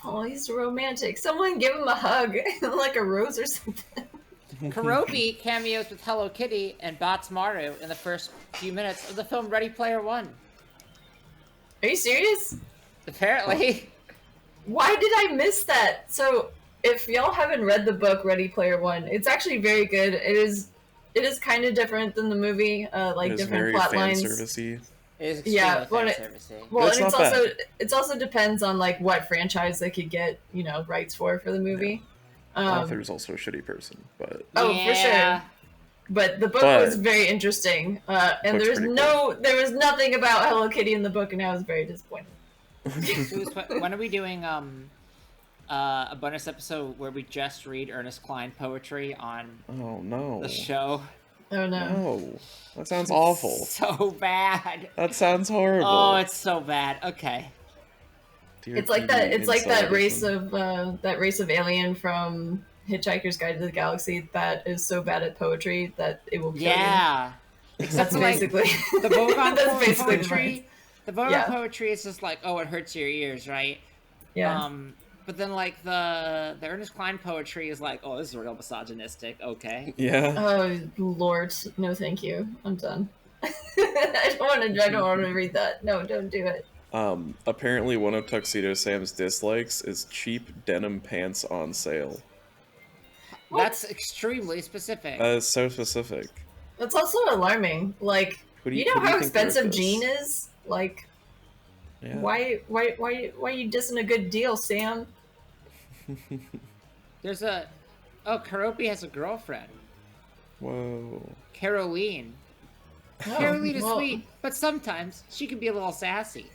Oh, he's romantic. Someone give him a hug, like a rose or something. Karopi cameos with Hello Kitty and Maru in the first few minutes of the film Ready Player One. Are you serious? Apparently. Why did I miss that? So, if y'all haven't read the book Ready Player One, it's actually very good. It is kind of different than the movie, like It is different very plot fan lines. servicey. It is extremely Yeah, but fan-servicey. Well, It's and it's not bad. also depends on like what franchise they could get, rights for the movie. Author's also a shitty person, but Oh, yeah. for sure. But the book But- was very interesting, and Book's pretty there was nothing about Hello Kitty in the book, and I was very disappointed. When are we doing a bonus episode where we just read Ernest Cline poetry on oh no. the show? Oh no! No. That sounds awful. So bad. That sounds horrible. Oh, it's so bad. Okay. Dear It's like that. Phoebe It's like that Inside race of alien from Hitchhiker's Guide to the Galaxy that is so bad at poetry that it will kill Yeah. you. Except That's for like basically the Vogon that's basically poetry. The Vogon Yeah. poetry is just like, oh, it hurts your ears, right? Yeah. But then like the Ernest Cline poetry is like, oh, this is real misogynistic. Okay. Yeah. Oh Lord, no, thank you. I'm done. I don't want to read that. No, don't do it. Apparently one of Tuxedo Sam's dislikes is cheap denim pants on sale. What? That's extremely specific. That is so specific. That's also alarming. Like, Who do you know who do how think wrote expensive this? Jean is? Like, Yeah. why are you dissing a good deal, Sam? There's a Karopi has a girlfriend, Whoa. Caroline. Oh, Caroline is well, sweet, but sometimes she can be a little sassy.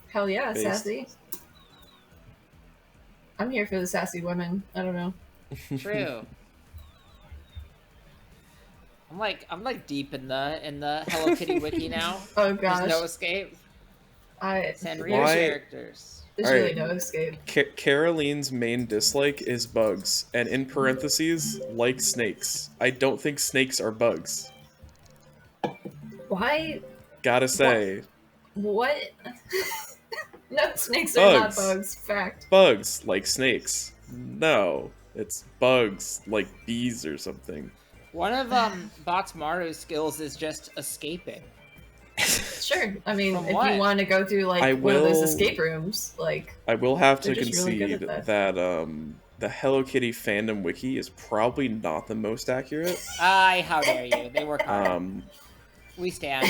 Hell yeah, Based. sassy. I'm here for the sassy women. I don't know. True. I'm like deep in the Hello Kitty wiki now. Oh There's gosh, no escape. there's Sanrio Why- characters. really Alright. no escape. Caroline's main dislike is bugs, and in parentheses, like snakes. I don't think snakes are bugs. Why? Gotta say, What? No, snakes are not bugs. bugs. Fact. Bugs like snakes. No, it's bugs like bees or something. One of Botsmaru's skills is just escaping. Sure. I mean, From if what? you want to go through like I one of those will- escape rooms, like I will have to They're just really good concede at that the Hello Kitty fandom wiki is probably not the most accurate. How dare you? They work hard. We stand.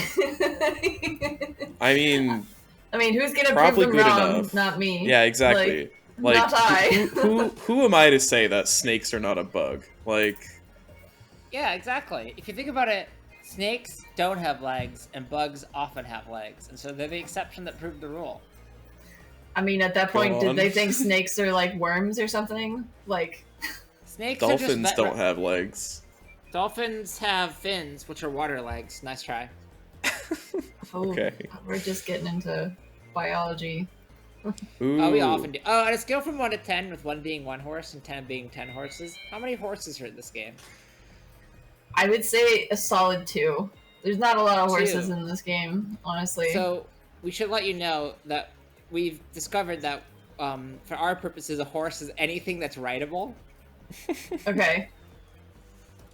I mean, I mean, who's gonna probably prove them good wrong? enough. Not me. Yeah, exactly. Like, not I. who am I to say that snakes are not a bug? Like, Yeah, exactly. If you think about it, snakes don't have legs, and bugs often have legs, and so they're the exception that proved the rule. I mean, at that Go point, did on. they think snakes are like worms or something? Like, Snakes dolphins are just don't have legs. Dolphins have fins, which are water legs. Nice try. oh, Okay. we're just getting into biology. Ooh. Oh, we often do. Oh, on a scale from 1 to 10, with 1 being 1 horse and 10 being 10 horses, how many horses are in this game? I would say a solid 2. There's not a lot of horses 2. in this game, honestly. So, we should let you know that we've discovered that, for our purposes, a horse is anything that's rideable. Okay.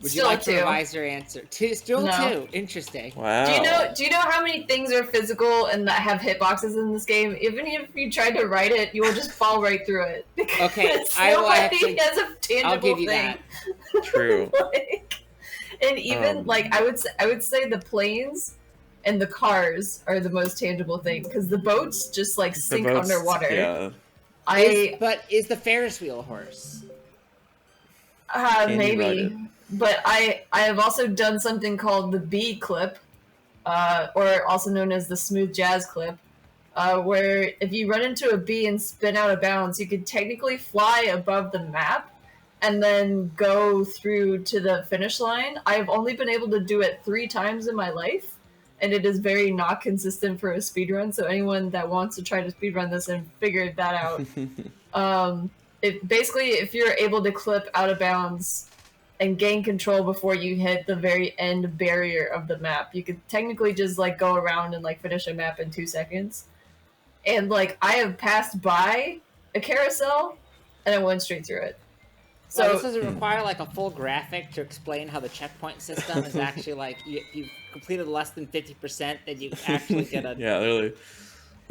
Would Still you like a 2. to revise your answer? Still No. 2. Interesting. Wow. Do you know how many things are physical and that have hitboxes in this game? Even if you tried to write it, you will just fall right through it. Because Okay, I will nobody actually- has a tangible I'll give you thing. that. True. Like, and even like I would say the planes and the cars are the most tangible thing because the boats just like The sink boats- underwater. Yeah. But is the Ferris wheel a horse? Can you ride Maybe, it? but I have also done something called the B clip, or also known as the smooth jazz clip, where if you run into a bee and spin out of bounds, you could technically fly above the map and then go through to the finish line. I've only been able to do it 3 times in my life, and it is very not consistent for a speedrun, so anyone that wants to try to speedrun this and figure that out, if you're able to clip out of bounds and gain control before you hit the very end barrier of the map, you could technically just like go around and like finish a map in 2 seconds. And like I have passed by a carousel and I went straight through it. So this So doesn't require like a full graphic to explain how the checkpoint system is actually like you've completed less than 50%, then you actually get a Yeah, literally. This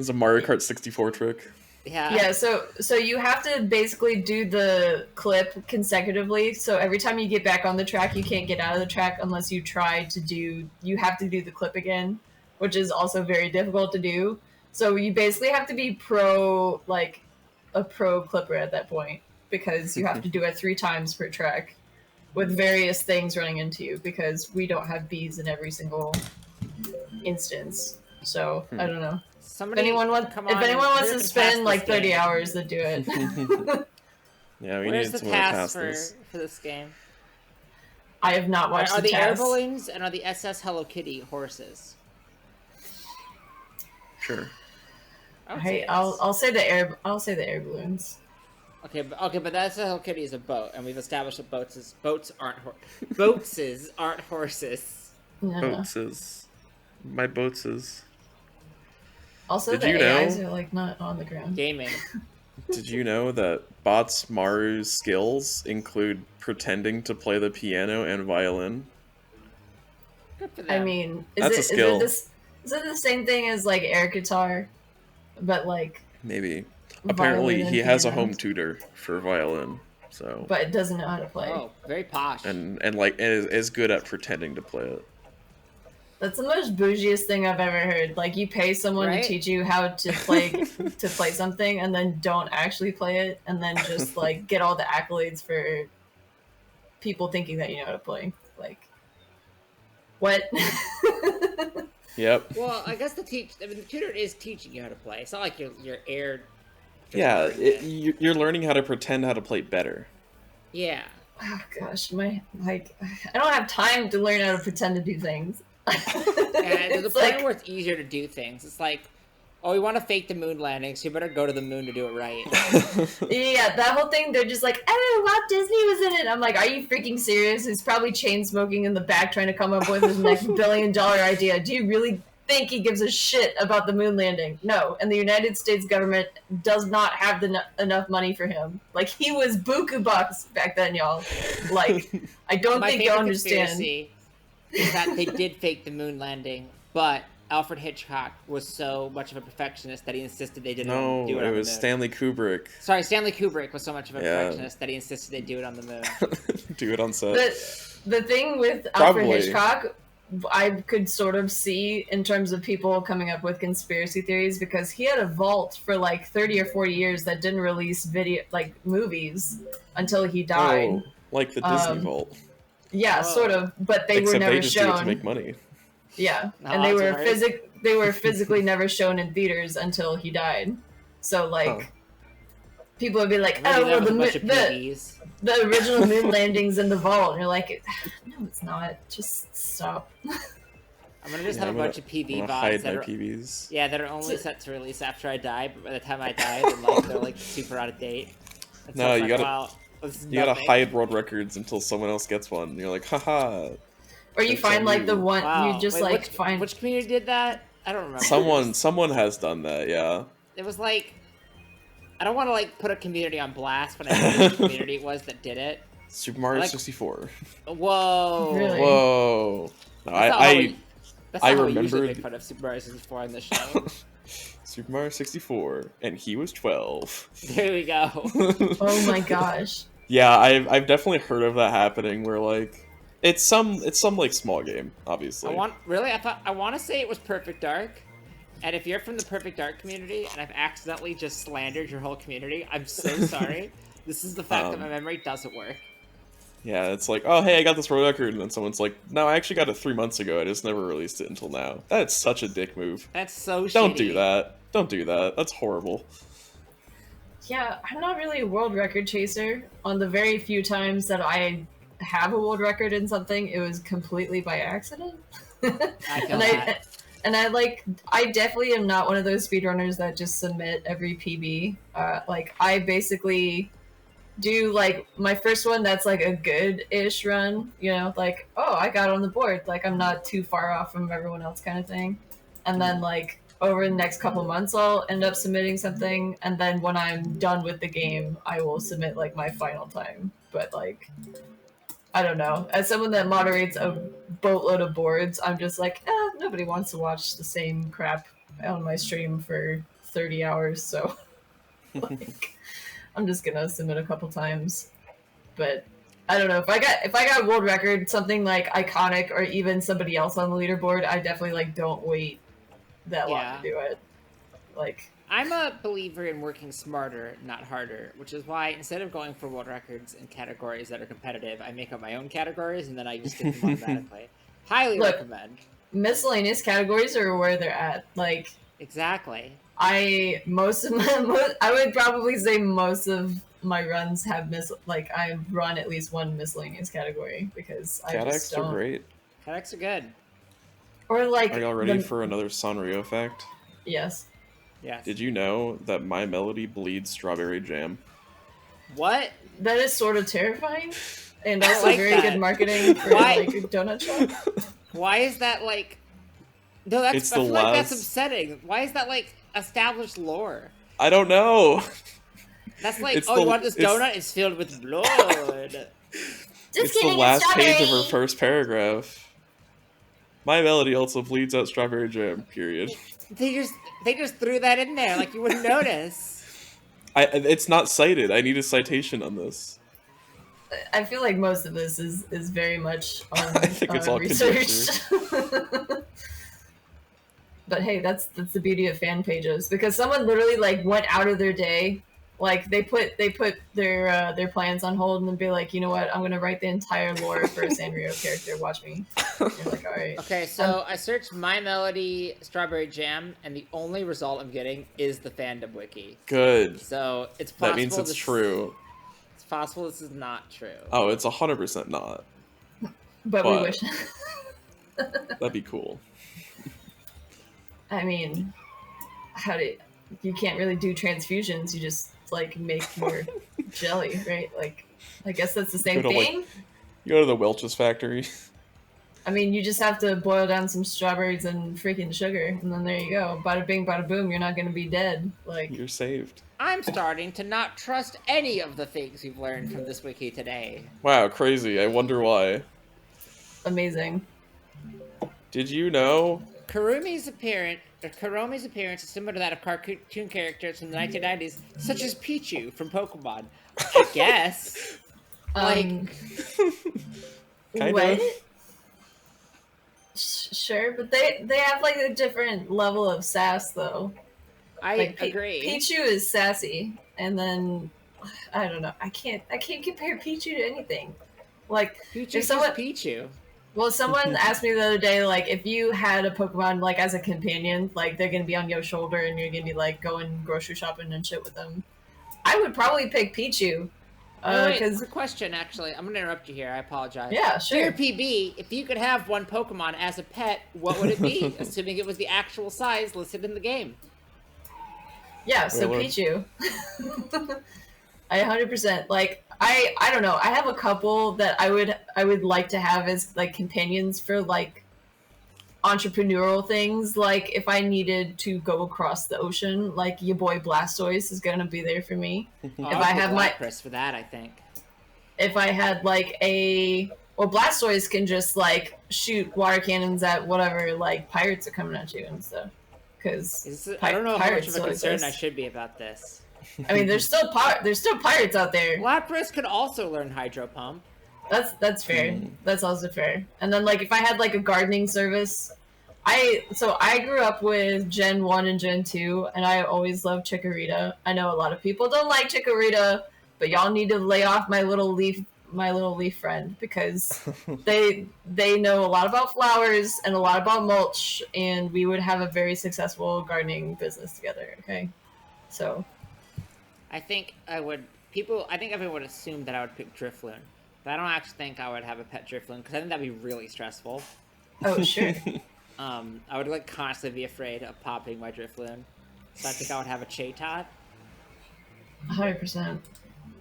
is a Mario Kart 64 trick. yeah, so you have to basically do the clip consecutively. So every time you get back on the track, you can't get out of the track unless you you have to do the clip again, which is also very difficult to do. So you basically have to be a pro clipper at that point because you have to do it 3 times per track with various things running into you because we don't have bees in every single instance. So I don't know. somebody If anyone wants to spend like 30 hours to do it. Yeah, we Where's need the someone to task pass for this. this game? I have not watched Are the the air task. balloons and are the SS Hello Kitty horses? Sure. I would say Hey, yes. I'll say the air balloons. Okay, but that's Hello Kitty is a boat, and we've established that boats aren't horses. No. Boatses. My boatses. Also, Did the you know- AIs are like not on the ground. Gaming. Did you know that Bots Maru's skills include pretending to play the piano and violin? Good for them. I mean, That's a skill. Is it the same thing as like air guitar, but like Maybe. Apparently, violin he and has a piano, home tutor for violin, so but it doesn't know how to play. Oh, very posh. and like is good at pretending to play it. That's the most bougiest thing I've ever heard. Like you pay someone Right? to teach you how to play something, and then don't actually play it, and then just like get all the accolades for people thinking that you know how to play. Like, what? Yep. Well, I guess the tutor is teaching you how to play. It's not like you're air. Yeah, tutoring it. you're learning how to pretend how to play better. Yeah. Oh gosh, I don't have time to learn how to pretend to do things. And there's a It's point like, where it's easier to do things. It's like, oh, we want to fake the moon landing, so you better go to the moon to do it right. yeah, that whole thing. They're just like, oh, Walt Disney was in it. I'm like, are you freaking serious? He's probably chain smoking in the back, trying to come up with his next $1 billion idea. Do you really think he gives a shit about the moon landing. No, and the United States government does not have enough money for him. Like, he was buku bucks back then, y'all. Like, I don't My think you favorite understand. conspiracy is that they did fake the moon landing, but Alfred Hitchcock was so much of a perfectionist that he insisted they didn't do it No, on it the was moon. Stanley Kubrick. Sorry, Stanley Kubrick was so much of a Yeah. perfectionist that he insisted they do it on the moon. Do it on set. The thing with Probably. Alfred Hitchcock, I could sort of see in terms of people coming up with conspiracy theories, because he had a vault for like 30 or 40 years that didn't release movies until he died. Oh, like the Disney Vault. Yeah, Oh. sort of, but they were Except never they just do it to shown. make money. Yeah, Oh, and they that's were worse. they were physically never shown in theaters until he died. So like, Huh. people would be like, Maybe "Oh, that well, was a bunch of PBs. the original moon landing's in the vault," and you're like, "No, it's not. Just stop." I'm gonna just Yeah, have a bunch of I'm PB gonna bots hide that my are PBs. yeah that are only set to release after I die. But by the time I die, then like they're like super out of date. And so No, it's you like, gotta- wow, this is You gotta nothing. hide world records until someone else gets one. And you're like, haha. Or you It's find on like the you. one Wow. you just Wait, like which, find. which community did that? I don't remember. Someone has done that, yeah. It was like I don't want to like put a community on blast, but I know which community it was that did it. Super Mario Like- 64. Whoa. Really? Whoa. No, That's not how we I usually remembered- make fun of Super Mario 64 on this show. Super Mario 64, and he was 12. There we go. Oh my gosh. Yeah, I've definitely heard of that happening where like it's some like small game, obviously. I want to say it was Perfect Dark. And if you're from the Perfect Dark community and I've accidentally just slandered your whole community, I'm so sorry. This is the fact that my memory doesn't work. Yeah, it's like, oh hey, I got this world record, and then someone's like, no, I actually got it 3 months ago. I just never released it until now. That's such a dick move. That's so Don't shitty. do that. Don't do that. That's horrible. Yeah, I'm not really a world record chaser. On the very few times that I have a world record in something, it was completely by accident. I feel that. And I definitely am not one of those speedrunners that just submit every PB. Like, I basically do, like, my first one that's, like, a good-ish run, you know? Like, oh, I got on the board. Like, I'm not too far off from everyone else kind of thing. And then, like, over the next couple months, I'll end up submitting something. And then when I'm done with the game, I will submit, like, my final time. But, like, I don't know. As someone that moderates a boatload of boards, I'm just like, nobody wants to watch the same crap on my stream for 30 hours, so like, I'm just gonna submit a couple times. But I don't know, if I got a world record, something like iconic, or even somebody else on the leaderboard, I definitely like don't wait that long to do it. Like, I'm a believer in working smarter, not harder, which is why instead of going for world records in categories that are competitive, I make up my own categories and then I just get them automatically. Highly recommend. Miscellaneous categories are where they're at. Like, exactly. I would probably say most of my runs have I run at least one miscellaneous category because I just don't. Are great. Cat are good. Or like, are y'all ready for another Sanrio fact? Yes. Yes. Did you know that My Melody bleeds strawberry jam? What? That is sort of terrifying, and also like very that. good marketing for like a donut shop. Why is that like? No, I feel like that's upsetting. Why is that like established lore? I don't know. That's like, you want this donut? It's filled with blood. It's the last page of her first paragraph. My Melody also bleeds out strawberry jam. Period. They just threw that in there like you wouldn't notice. It's not cited. I need a citation on this. I feel like most of this is very much on I think it's all research. But hey, that's the beauty of fan pages, because someone literally like went out of their day, like they put their plans on hold and then be like, you know what, I'm gonna write the entire lore for a Sanrio character. Watch me. And you're like, all right. Okay, so I searched My Melody Strawberry Jam, and the only result I'm getting is the fandom wiki. Good. So it's possible. That means it's true. It's possible this is not true. Oh, it's 100% not. But we wish. That'd be cool. I mean, you can't really do transfusions. You just like make more jelly, right? Like, I guess that's the same thing. You go to the Welch's factory. I mean, you just have to boil down some strawberries and freaking sugar, and then there you go. Bada bing, bada boom. You're not gonna be dead. Like, You're saved. I'm starting to not trust any of the things we've learned from this wiki today. Wow, crazy. I wonder why. amazing. Did you know? Karumi's appearance is similar to that of cartoon characters from the 1990s, such as Pichu from Pokemon. I guess. Like, Kind what? of. Sure, but they have like a different level of sass though. I Like agree. Pichu is sassy, and then I don't know. I can't compare Pichu to anything. Like Pichu's if someone, just Pichu. well, someone asked me the other day, like if you had a Pokemon like as a companion, like they're gonna be on your shoulder and you're gonna be like going grocery shopping and shit with them. I would probably pick Pichu. Wait, Because quick question, actually. I'm gonna interrupt you here. I apologize. yeah, sure. Dear PB, if you could have one Pokemon as a pet, what would it be? Assuming it was the actual size listed in the game. Yeah, so Really? Pichu. I 100% like I don't know. I have a couple that I would like to have as like companions for like entrepreneurial things. Like if I needed to go across the ocean, like your boy Blastoise is gonna be there for me. Oh, If I have my Lapras for that, I think. if I had like a well Blastoise can just like shoot water cannons at whatever like pirates are coming at you and stuff. Because I don't know how much of a still concern I exist. should be about this. I mean, there's still pirates out there. Lapras could also learn Hydro Pump. That's fair. That's also fair. And then like if I had like a gardening service, I grew up with Gen 1 and Gen 2 and I always loved Chikorita. I know a lot of people don't like Chikorita, but y'all need to lay off my little leaf friend because they know a lot about flowers and a lot about mulch and we would have a very successful gardening business together, okay? So I think everyone would assume that I would pick Drifloon. But I don't actually think I would have a pet Drifloon because I think that'd be really stressful. oh sure. I would like constantly be afraid of popping my Drifloon. So I think I would have a Chatot. 100%.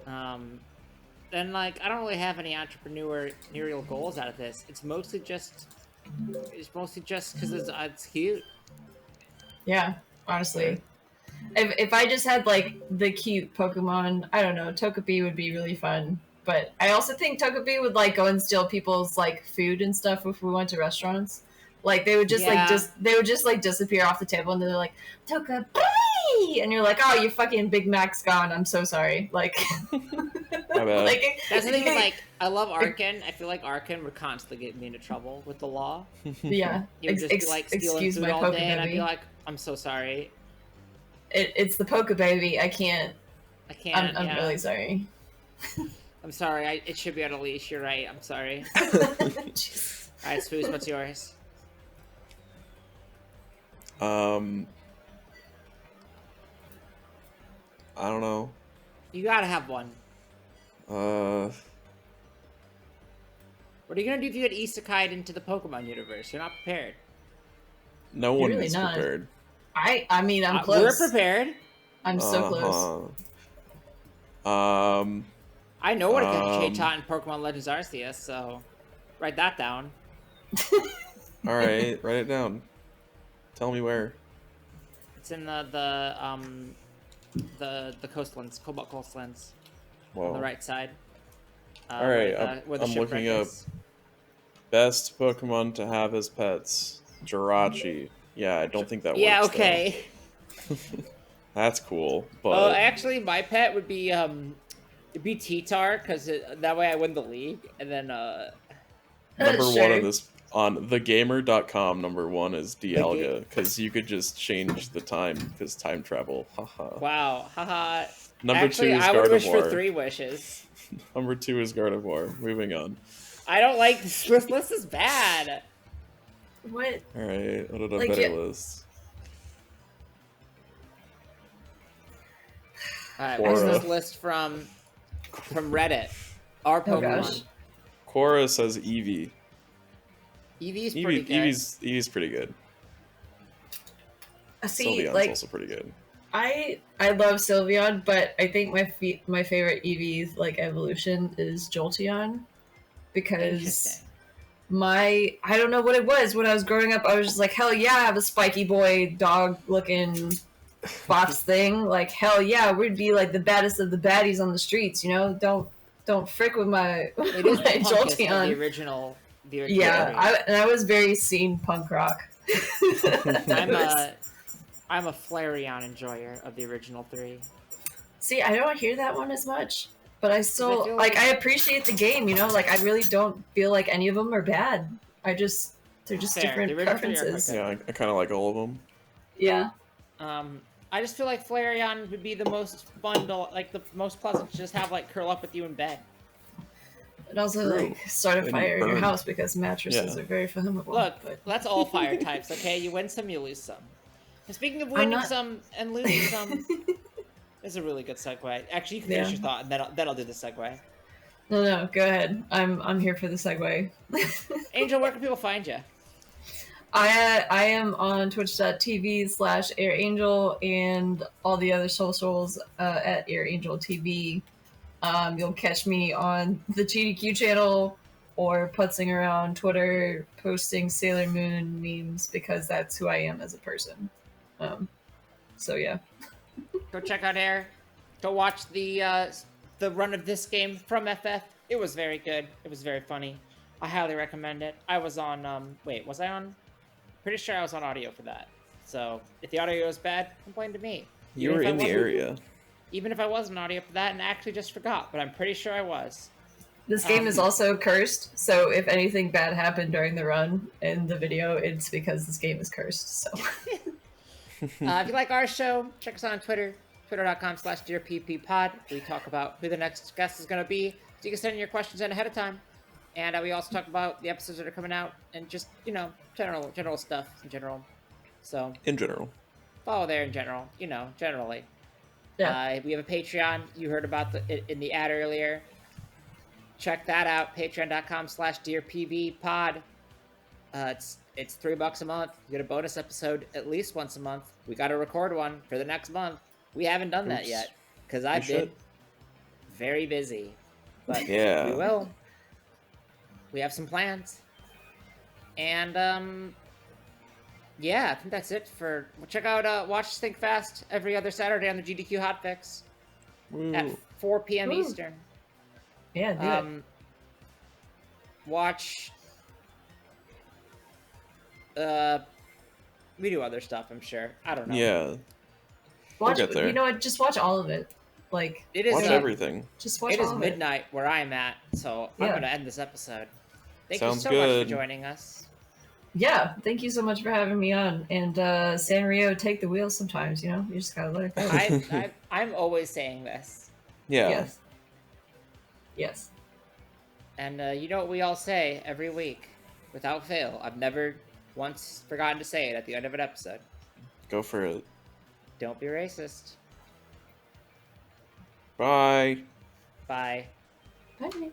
And like I don't really have any entrepreneurial goals out of this. It's mostly just because it's cute. Yeah, honestly. If I just had like the cute Pokemon, I don't know, Togepi would be really fun. But I also think Togepi would like go and steal people's like food and stuff if we went to restaurants. Like they would just like disappear off the table and they're like Togepi, and you're like, oh, you fucking Big Mac's gone. I'm so sorry. Like, My bad. like That's the thing. Like I love Arkin. I feel like Arkin would constantly get me into trouble with the law. yeah. He would just be like stealing Excuse food my all day, and I'd be Pokebaby. like, I'm so sorry. It's the Pokebaby. I can't. I can't. I'm yeah. really sorry. I'm sorry. It should be on a leash. You're right. I'm sorry. Jeez. All right, Spoos, what's yours? I don't know. You gotta have one. What are you gonna do if you get isekai'd into the Pokemon universe? You're not prepared. No one really is not. prepared. I mean, I'm close. We're prepared. I'm so close. I know what to catch Chatot in Pokemon Legends Arceus, so write that down. All right, write it down. Tell me where. It's in the coastlands, Cobalt coastlands, Whoa. on the right side. All right, where the I'm shipwreck looking up is. best Pokemon to have as pets. Jirachi. Yeah, I don't think that works. Yeah, though. okay. That's cool, Oh, but actually, my pet would be it'd be T-Tar because that way I win the league, and then number one Sure. on this on thegamer.com, number one is Dialga because you could just change the time because time travel. Haha. wow, haha. Number Actually, two is I would wish for Gardevoir. 3 wishes. Number 2 is Gardevoir. Moving on. I don't like this list is bad. What? All right, what a Like, better yeah. list. All right, what's Quora. this list from Reddit? Our Oh, Pokemon. gosh. Quora says Eevee. Eevee's pretty good. Eevee's pretty good. See, Sylveon's like also pretty good. I love Sylveon, but I think my favorite Eevee's like evolution is Jolteon because Interesting. I don't know what it was when I was growing up. I was just like, hell yeah, I have a spiky boy dog looking fox thing. Like, hell yeah, we'd be like the baddest of the baddies on the streets. Don't frick with my It is the my punkest of the Jolteon. original. Yeah, Three. I was very scene punk rock. I'm a Flareon enjoyer of the original 3. See, I don't hear that one as much, but I still feel like I appreciate the game. Like I really don't feel like any of them are bad. They're just Fair. different The original 3 are preferences. quite good. Yeah, I kind of like all of them. Yeah. I just feel like Flareon would be the most fun to, like, the most pleasant to just have, like, curl up with you in bed. And also, True. like, start a And fire in your burn. house because mattresses Yeah. are very flammable. Look, but... that's all fire types, okay? You win some, you lose some. And speaking of winning some and losing some, is a really good segue. Actually, you can finish your thought, and then I'll do the segue. No, go ahead. I'm here for the segue. Angel, where can people find you? I am on twitch.tv/AirAngel and all the other socials at AirAngel TV. You'll catch me on the GDQ channel or putzing around Twitter posting Sailor Moon memes because that's who I am as a person. So yeah. Go check out Air. Go watch the run of this game from FF. It was very good. It was very funny. I highly recommend it. I was on wait, was I on? Pretty sure I was on audio for that. So if the audio was bad, complain to me. You were in the area. Even if I was on audio for that and actually just forgot, but I'm pretty sure I was. This game is also cursed, so if anything bad happened during the run in the video, it's because this game is cursed. So if you like our show, check us out on Twitter, twitter.com/dearpppod. We talk about who the next guest is going to be, so you can send in your questions in ahead of time. And we also talk about the episodes that are coming out and just, general stuff in general. So in general, follow there in general, generally. Yeah. We have a Patreon. You heard about it in the ad earlier. Check that out. Patreon.com/dearpvpod. It's $3 a month. You get a bonus episode at least once a month. We got to record one for the next month. We haven't done that yet because I've been very busy. But yeah, we will. We have some plans. And yeah, I think that's it for. Check out Watch Think Fast every other Saturday on the GDQ Hotfix at 4 p.m. Eastern. Yeah, do it. Watch. We do other stuff, I'm sure. I don't know. Yeah. Watch. You know what? Just watch all of it. Like it is watch everything. Just watch. It is midnight where I'm at, so I'm gonna end this episode. Thank you so much for joining us. Yeah, thank you so much for having me on. And Sanrio, take the wheel sometimes. You just gotta let it go. I'm always saying this. Yeah. Yes. And you know what we all say every week, without fail. I've never once forgotten to say it at the end of an episode. Go for it. Don't be racist. Bye. Bye. Bye.